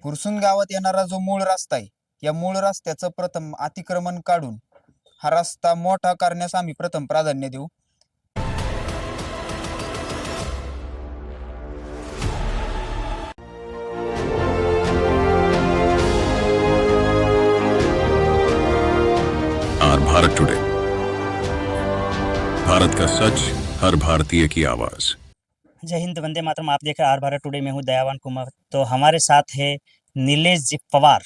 फुरसून गावात येणारा जो मूळ रस्ता आहे, या मूळ रस्त्याचं प्रथम अतिक्रमण काढून हा रस्ता मोठा करण्यास आम्ही प्रथम प्राधान्य देऊ. आर भारत टुडे, भारत का सच, हर भारतीय की आवाज। जय हिंद, वंदे मातरम। आप देख रहे हैं आर भारत टुडे में हूँ दयावान कुमार। तो हमारे साथ है नीलेश जी पवार,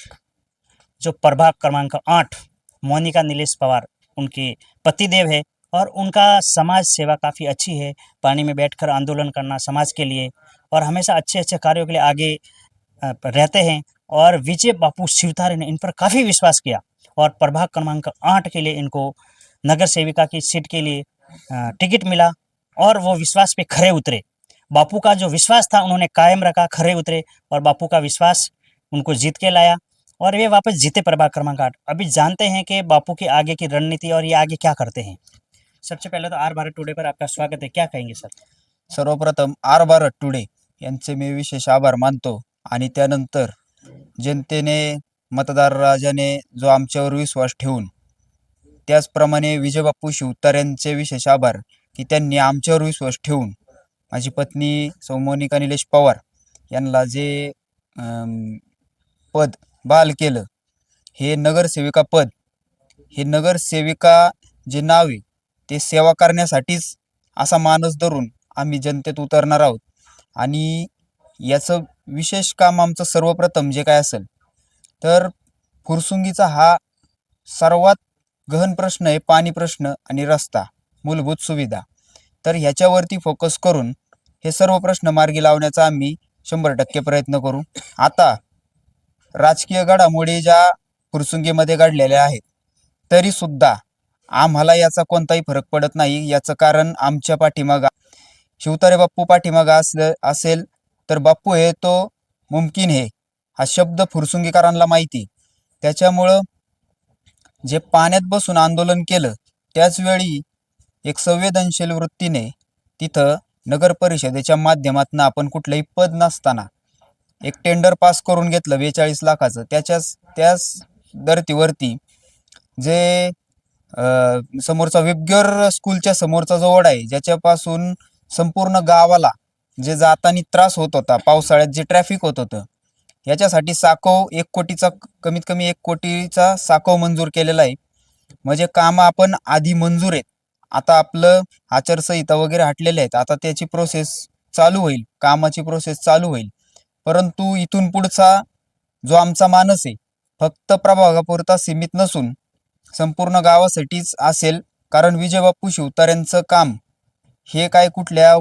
जो प्रभाग क्रमांक 8 मोनिका नीलेश पवार उनके पतिदेव है और उनका समाज सेवा काफ़ी अच्छी है। पानी में बैठकर आंदोलन करना समाज के लिए और हमेशा अच्छे अच्छे कार्यों के लिए आगे रहते हैं। और विजय बापू शिवतारे ने इन पर काफ़ी विश्वास किया और प्रभाग क्रमांक 8 के लिए इनको नगर सेविका की सीट के लिए टिकट मिला और वो विश्वास पे खरे उतरे। बापू का जो विश्वास था उन्होंने कायम रखा, खरे उतरे और बापू का विश्वास उनको जीत के लाया और वे वापस जीते प्रभाग क्रमांक 8। अभी जानते हैं कि बापू की आगे की रणनीति और ये आगे क्या करते हैं। सबसे पहले तो आर भारत टुडे पर आपका स्वागत है, क्या कहेंगे सर? सर्वप्रथम आर भारत टुडे यांचे मी विशेष आभार मानतो आणि त्यानंतर जनतेने, मतदार राजाने जो आमच्यावर विश्वास ठेवून, त्याचप्रमाणे विजयबापू शिवतार यांचे विशेष आभार की त्यांनी आमच्यावर विश्वास ठेवून माझी पत्नी सौ मोनिका निलेश पवार यांना जे पद बहाल केलं, हे नगरसेविका पद, हे नगरसेविका जे नाव आहे ते सेवा करण्यासाठीच असा मानस धरून आम्ही जनतेत उतरणार आहोत। आणि याचं विशेष काम आमचं सर्वप्रथम जे काय असेल तर फुरसुंगीचा हा सर्वात गहन प्रश्न आहे, पाणी प्रश्न आणि रस्ता, मूलभूत सुविधा। तर ह्याच्यावरती फोकस करून हे सर्व प्रश्न मार्गी लावण्याचा आम्ही 100% प्रयत्न करू। आता राजकीय घडामोडी ज्या फुरसुंगीमध्ये घडलेल्या आहेत तरी सुद्धा आम्हाला याचा कोणताही फरक पडत नाही। याचं कारण आमच्या पाठीमागं शिवतारे बाप्पू पाठीमागं असेल तर बाप्पू हे तो मुमकिन है हा शब्द फुरसुंगीकरांना माहिती। त्याच्यामुळं जे पाण्यात बसून आंदोलन केलं त्याचवेळी एक संवेदनशील वृत्तीने तिथं नगर परिषदेच्या माध्यमातून आपण कुठलंही पद नसताना एक टेंडर पास करून घेतलं 42 लाखाचं। त्याच धर्तीवरती जे समोरचा विबग्योर स्कूलच्या समोरचा जो ओढा आहे ज्याच्यापासून संपूर्ण गावाला जे जाताना त्रास होत होता, पावसाळ्यात जे ट्रॅफिक होत होतं, याच्यासाठी साकव 1 कोटीचा, कमीत कमी 1 कोटीचा साकव मंजूर केलेला आहे। म्हणजे कामं आपण आधी मंजूर आहेत, आता आपलं आचारसंहिता वगैरे हटलेले आहेत, आता त्याची प्रोसेस चालू होईल, कामाची प्रोसेस चालू होईल। परंतु इथून पुढचा जो आमचा मानस आहे फक्त प्रभागापुरता सीमित नसून संपूर्ण गावासाठीच असेल। कारण विजयबापू शिवतार यांचं काम हे काय कुठल्या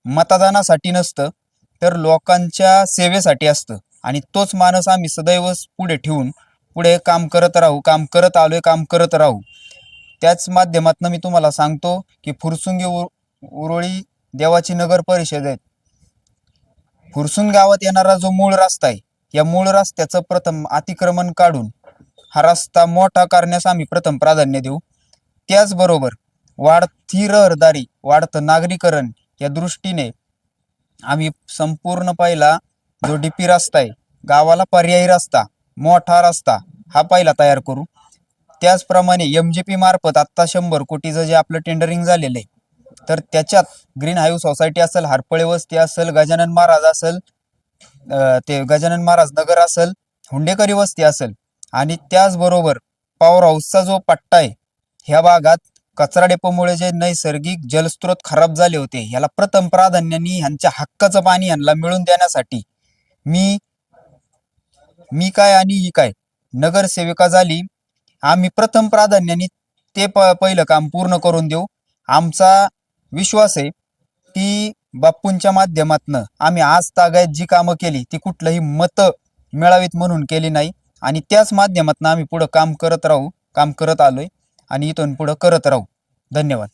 मतदानासाठी नसतं तर लोकांच्या सेवेसाठी असतं आणि तोच मानस आम्ही सदैव पुढे ठेवून पुढे काम करत राहू, काम करत आलोय, काम करत राहू। त्याच माध्यमातून मी तुम्हाला सांगतो की फुरसुंगी उरोळी देवाची नगर परिषद आहे, फुरसून गावात येणारा जो मूळ रस्ता आहे, या मूळ रस्त्याचं प्रथम अतिक्रमण काढून हा रस्ता मोठा करण्यास आम्ही प्रथम प्राधान्य देऊ। त्याचबरोबर वाढती रहदारी, वाढतं नागरीकरण या दृष्टीने आम्ही संपूर्ण पहिला जो डीपी रस्ता आहे, गावाला पर्यायी रस्ता, मोठा रस्ता हा पहिला तयार करू। त्याचप्रमाणे MGP मार्फत आत्ता 100 कोटीचं जे आपलं टेंडरिंग झालेलं आहे तर त्याच्यात ग्रीन हाईव्ह सोसायटी असेल, हरपळे वस्ती असेल, गजानन महाराज असेल, ते गजानन महाराज नगर असेल, हुंडेकरी वस्ती असेल आणि त्याचबरोबर पॉवर हाऊसचा जो पट्टा आहे, ह्या भागात कचरा डेपोमुळे जे नैसर्गिक जलस्रोत खराब झाले होते, याला प्रथम प्राधान्याने ह्यांच्या हक्काचं पाणी ह्यांना मिळून देण्यासाठी मी काय आणि ही काय नगरसेविका झाली, आम्ही प्रथम प्राधान्याने ते पहिलं काम पूर्ण करून देऊ। आमचा विश्वास आहे की बाप्पूंच्या माध्यमातनं आम्ही आज तागायत जी कामं केली ती कुठलंही मतं मिळावीत म्हणून केली नाही आणि त्याच माध्यमातनं आम्ही पुढं काम करत राहू, काम करत आलोय आणि इथून पुढं करत राहू। धन्यवाद।